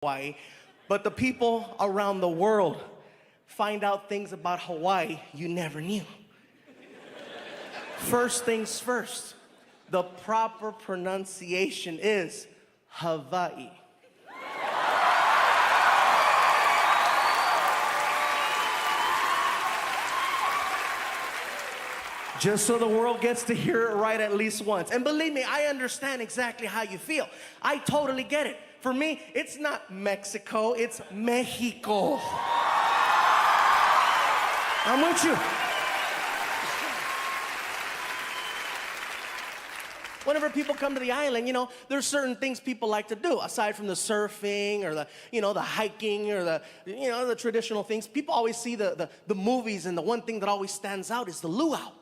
Hawaii, but the people around the world find out things about Hawaii you never knew. First things first, the proper pronunciation is Hawaii. Just so the world gets to hear it right at least once. And believe me, I understand exactly how you feel. I totally get it. For me, it's not Mexico, it's Mexico. I'm with you. Whenever people come to the island, you know, there's certain things people like to do aside from the surfing or the hiking or the traditional things. People always see the movies, and the one thing that always stands out is the luau.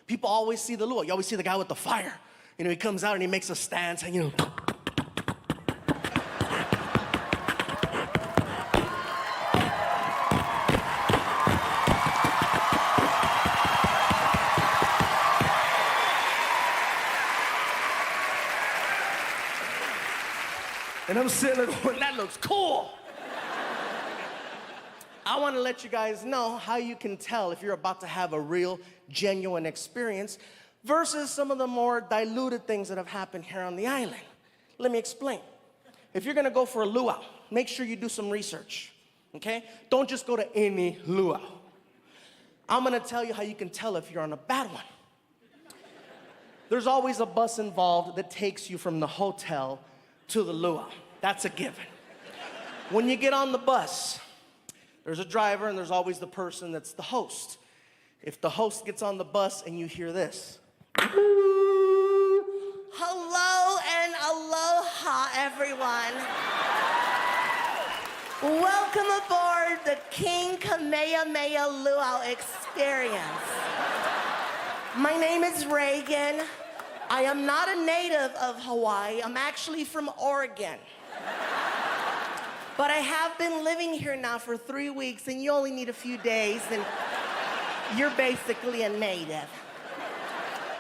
People always see the luau. You always see the guy with the fire. You know, he comes out and he makes a stance, and and I'm sitting there going, that looks cool. I want to let you guys know how you can tell if you're about to have a real, genuine experience versus some of the more diluted things that have happened here on the island. Let me explain. If you're going to go for a luau, make sure you do some research, okay? Don't just go to any luau. I'm going to tell you how you can tell if you're on a bad one. There's always a bus involved that takes you from the hotel to the luau. That's a given. When you get on the bus, there's a driver and there's always the person that's the host. If the host gets on the bus and you hear this. Hello and aloha, everyone. Welcome aboard the King Kamehameha Luau experience. My name is Reagan. I am not a native of Hawaii. I'm actually from Oregon. But I have been living here now for 3 weeks, and you only need a few days, and you're basically a native.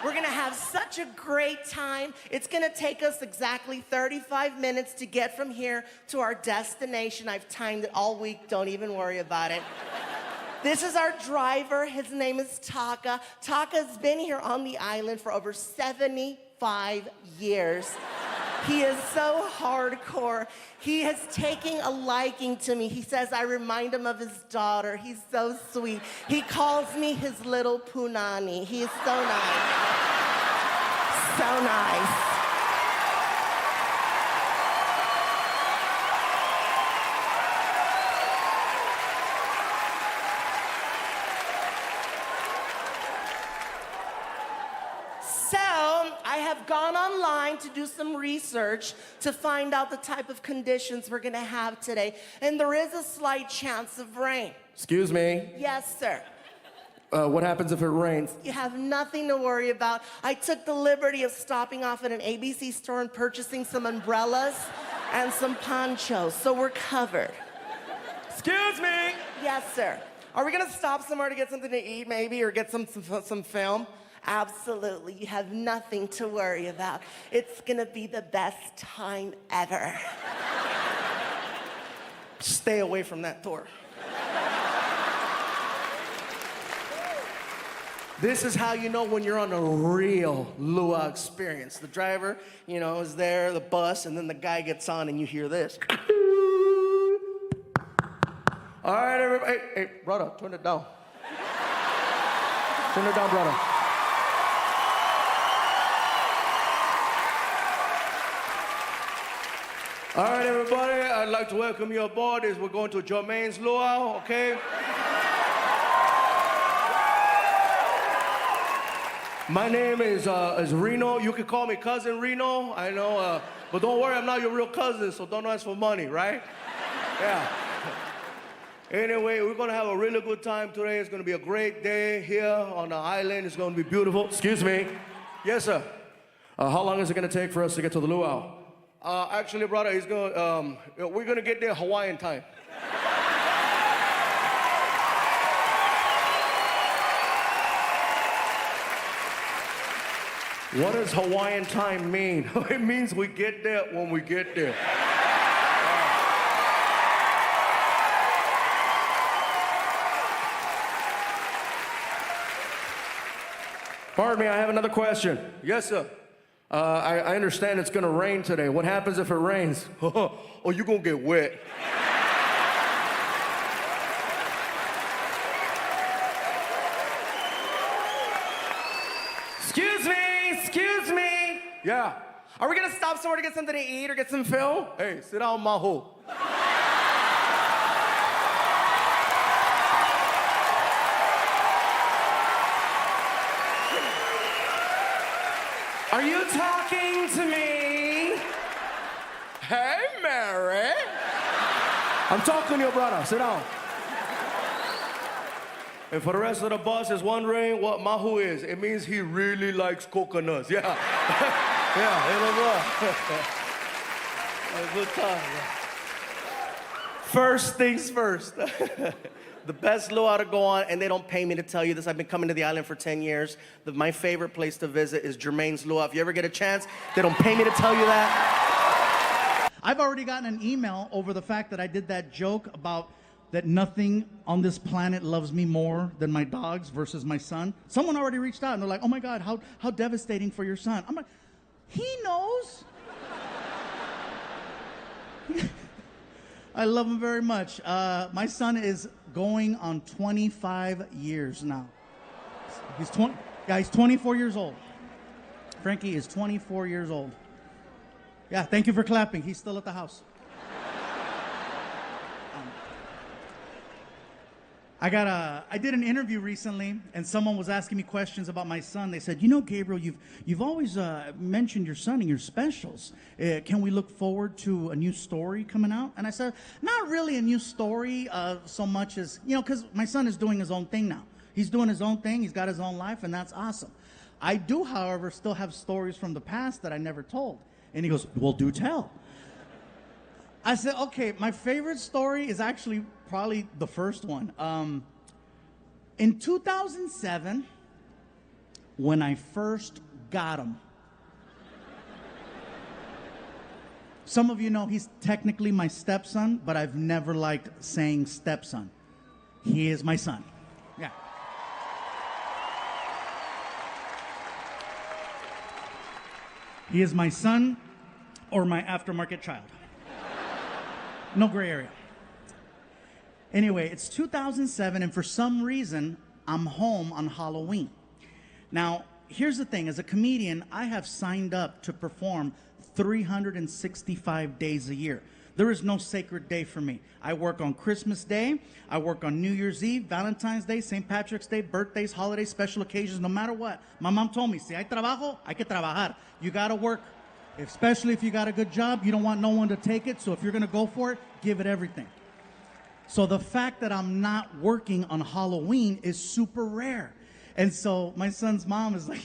We're gonna have such a great time. It's gonna take us exactly 35 minutes to get from here to our destination. I've timed it all week, don't even worry about it. This is our driver, his name is Taka. Taka's been here on the island for over 75 years. He is so hardcore. He has taken a liking to me. He says I remind him of his daughter. He's so sweet. He calls me his little punani. He is so nice. So nice. I have gone online to do some research to find out the type of conditions we're gonna have today, and there is a slight chance of rain. Excuse me. Yes, sir. What happens if it rains? You have nothing to worry about. I took the liberty of stopping off at an ABC store and purchasing some umbrellas and some ponchos, so we're covered. Excuse me. Yes, sir. Are we gonna stop somewhere to get something to eat maybe, or get some film? Absolutely, you have nothing to worry about. It's gonna be the best time ever. Stay away from that door. This is how you know when you're on a real luau experience. The driver, is there, the bus, and then the guy gets on and you hear this. All right, everybody. Hey, brother, turn it down. Turn it down, brother. All right, everybody, I'd like to welcome you aboard as we're going to Jermaine's luau, okay? My name is Reno. You can call me Cousin Reno, I know, but don't worry, I'm not your real cousin, so don't ask for money, right? Yeah. Anyway, we're gonna have a really good time today. It's gonna be a great day here on the island. It's gonna be beautiful. Excuse me. Yes, sir. How long is it gonna take for us to get to the luau? Actually, brother, we're gonna get there Hawaiian time. What does Hawaiian time mean? It means we get there when we get there. Pardon me, I have another question. Yes, sir. I understand it's gonna rain today. What happens if it rains? Oh, you're gonna get wet. Excuse me. Yeah. Are we gonna stop somewhere to get something to eat or get some film? Hey, sit down, Maho. Are you talking to me? Hey, Mary. I'm talking to your brother. Sit down. And for the rest of the bus is wondering what Mahu is. It means he really likes coconuts. Yeah. Yeah, it'll go. A good time. Yeah. First things first. The best luau to go on, and they don't pay me to tell you this. I've been coming to the island for 10 years. My favorite place to visit is Jermaine's Luau. If you ever get a chance, they don't pay me to tell you that. I've already gotten an email over the fact that I did that joke about that nothing on this planet loves me more than my dogs versus my son. Someone already reached out and they're like, oh my God, how devastating for your son. I'm like, he knows. I love him very much. My son is going on 25 years now. He's 24 years old. Frankie is 24 years old. Yeah, thank you for clapping. He's still at the house. I did an interview recently, and someone was asking me questions about my son. They said, you know, Gabriel, you've always mentioned your son in your specials. Can we look forward to a new story coming out? And I said, not really a new story so much as, you know, because my son is doing his own thing now. He's doing his own thing. He's got his own life, and that's awesome. I do, however, still have stories from the past that I never told. And he goes, well, do tell. I said, okay, my favorite story is actually probably the first one. In 2007, when I first got him, some of you know he's technically my stepson, but I've never liked saying stepson. He is my son. Yeah. He is my son or my aftermarket child. No gray area. Anyway, it's 2007, and for some reason, I'm home on Halloween. Now, here's the thing. As a comedian, I have signed up to perform 365 days a year. There is no sacred day for me. I work on Christmas Day. I work on New Year's Eve, Valentine's Day, St. Patrick's Day, birthdays, holidays, special occasions, no matter what. My mom told me, si hay trabajo, hay que trabajar. You got to work. Especially if you got a good job, you don't want no one to take it. So if you're going to go for it, give it everything. So the fact that I'm not working on Halloween is super rare. And so my son's mom is like,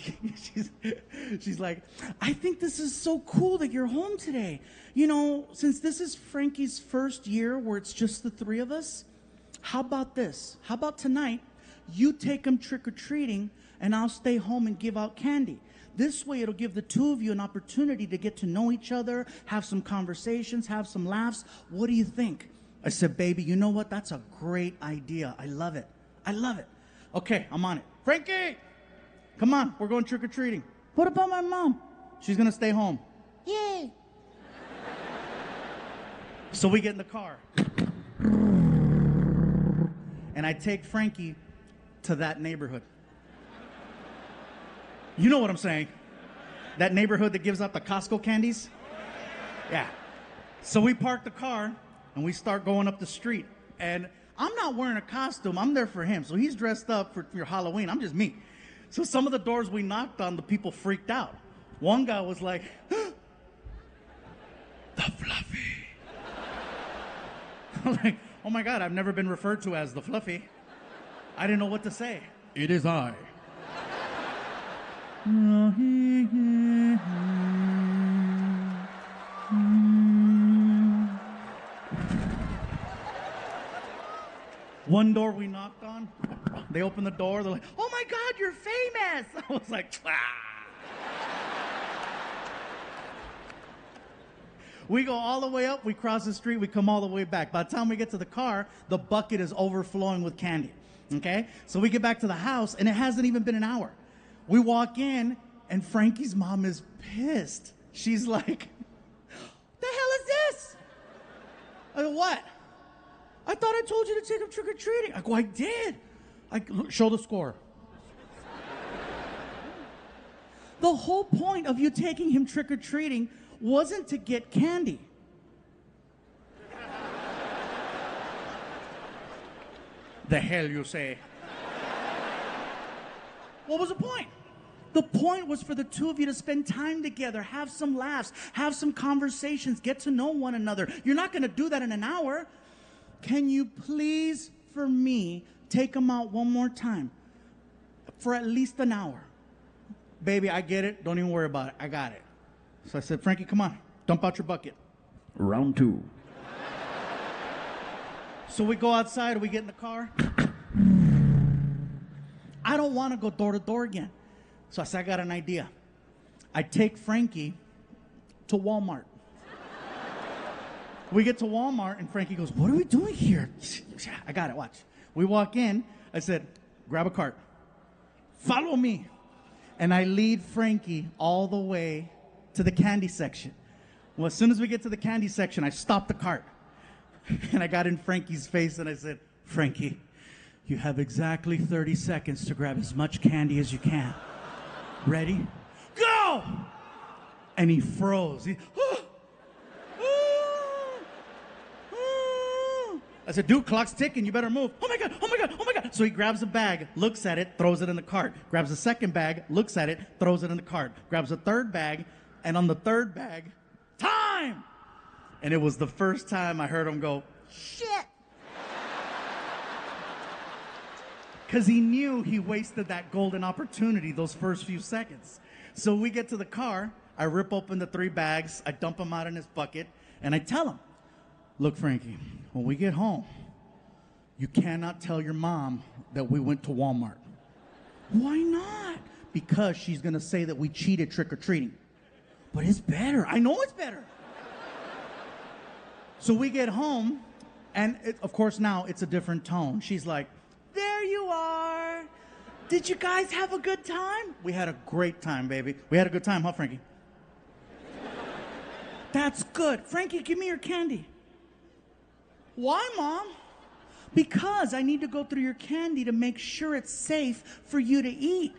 she's like, I think this is so cool that you're home today. You know, since this is Frankie's first year where it's just the three of us, how about this? How about tonight, you take him trick-or-treating and I'll stay home and give out candy. This way it'll give the two of you an opportunity to get to know each other, have some conversations, have some laughs. What do you think? I said, baby, you know what? That's a great idea. I love it. I love it. Okay, I'm on it. Frankie, come on. We're going trick-or-treating. What about my mom? She's going to stay home. Yay. So we get in the car. And I take Frankie to that neighborhood. You know what I'm saying. That neighborhood that gives out the Costco candies? Yeah. So we park the car and we start going up the street. And I'm not wearing a costume. I'm there for him. So he's dressed up for Halloween. I'm just me. So some of the doors we knocked on, the people freaked out. One guy was like, the Fluffy. I'm like, oh my God, I've never been referred to as the Fluffy. I didn't know what to say. It is I. One door we knocked on, they opened the door, they're like, oh my God, you're famous. I was like, ah. We go all the way up, we cross the street, we come all the way back. By the time we get to the car, the bucket is overflowing with candy, okay? So we get back to the house, and it hasn't even been an hour. We walk in, and Frankie's mom is pissed. She's like, the hell is this? I go, what? I thought I told you to take him trick-or-treating. I go, I did. Show the score. The whole point of you taking him trick-or-treating wasn't to get candy. The hell you say? What was the point? The point was for the two of you to spend time together, have some laughs, have some conversations, get to know one another. You're not going to do that in an hour. Can you please, for me, take him out one more time for at least an hour? Baby, I get it. Don't even worry about it. I got it. So I said, Frankie, come on. Dump out your bucket. Round 2. So we go outside. We get in the car. I don't want to go door to door again. So I said, I got an idea. I take Frankie to Walmart. We get to Walmart, and Frankie goes, what are we doing here? I got it. Watch. We walk in. I said, grab a cart. Follow me. And I lead Frankie all the way to the candy section. Well, as soon as we get to the candy section, I stop the cart. And I got in Frankie's face and I said, Frankie, you have exactly 30 seconds to grab as much candy as you can. Ready? Go! And he froze. I said, dude, clock's ticking. You better move. Oh, my God. Oh, my God. Oh, my God. So he grabs a bag, looks at it, throws it in the cart. Grabs a second bag, looks at it, throws it in the cart. Grabs a third bag, and on the third bag, time! And it was the first time I heard him go, shit! Because he knew he wasted that golden opportunity those first few seconds. So we get to the car. I rip open the 3 bags. I dump them out in his bucket. And I tell him, look, Frankie, when we get home, you cannot tell your mom that we went to Walmart. Why not? Because she's going to say that we cheated trick-or-treating. But it's better. I know it's better. So we get home, and of course now it's a different tone. She's like, there you are. Did you guys have a good time? We had a great time, baby. We had a good time, huh, Frankie? That's good. Frankie, give me your candy. Why, Mom? Because I need to go through your candy to make sure it's safe for you to eat.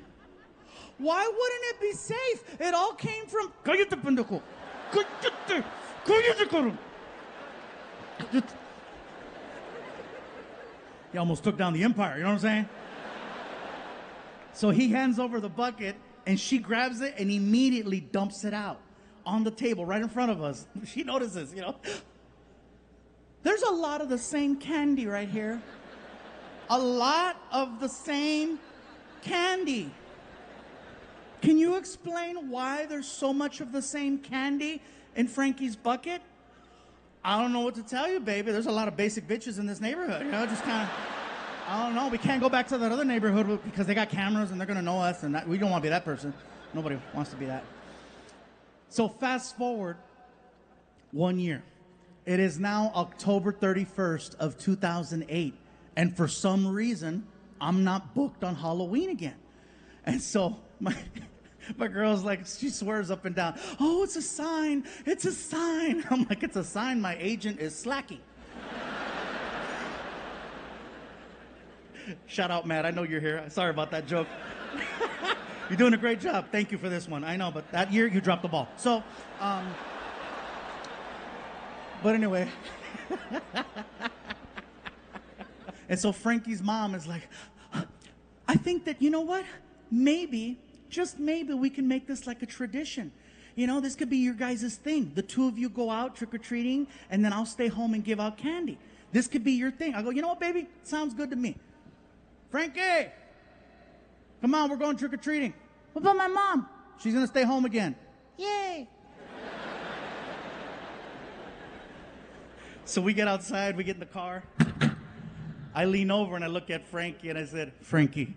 Why wouldn't it be safe? It all came from... Cállate, pendejo. Cállate. Cállate, cabrón. Cállate. He almost took down the empire, you know what I'm saying? So he hands over the bucket, and she grabs it and immediately dumps it out on the table right in front of us. She notices, you know. There's a lot of the same candy right here. A lot of the same candy. Can you explain why there's so much of the same candy in Frankie's bucket? I don't know what to tell you, baby. There's a lot of basic bitches in this neighborhood, you know, just kind of, I don't know. We can't go back to that other neighborhood because they got cameras and they're going to know us, and we don't want to be that person. Nobody wants to be that. So fast forward 1 year. It is now October 31st of 2008, and for some reason, I'm not booked on Halloween again. And so my girl's like, she swears up and down, oh, it's a sign, it's a sign. I'm like, it's a sign my agent is slacking. Shout out, Matt, I know you're here. Sorry about that joke. You're doing a great job. Thank you for this one. I know, but that year you dropped the ball. So, but anyway. And so Frankie's mom is like, I think that, you know what? Maybe, just maybe we can make this like a tradition. You know, this could be your guys' thing. The two of you go out trick-or-treating, and then I'll stay home and give out candy. This could be your thing. I go, you know what, baby? Sounds good to me. Frankie, come on, we're going trick-or-treating. What about my mom? She's going to stay home again. Yay. So we get outside, we get in the car. I lean over and I look at Frankie and I said, Frankie,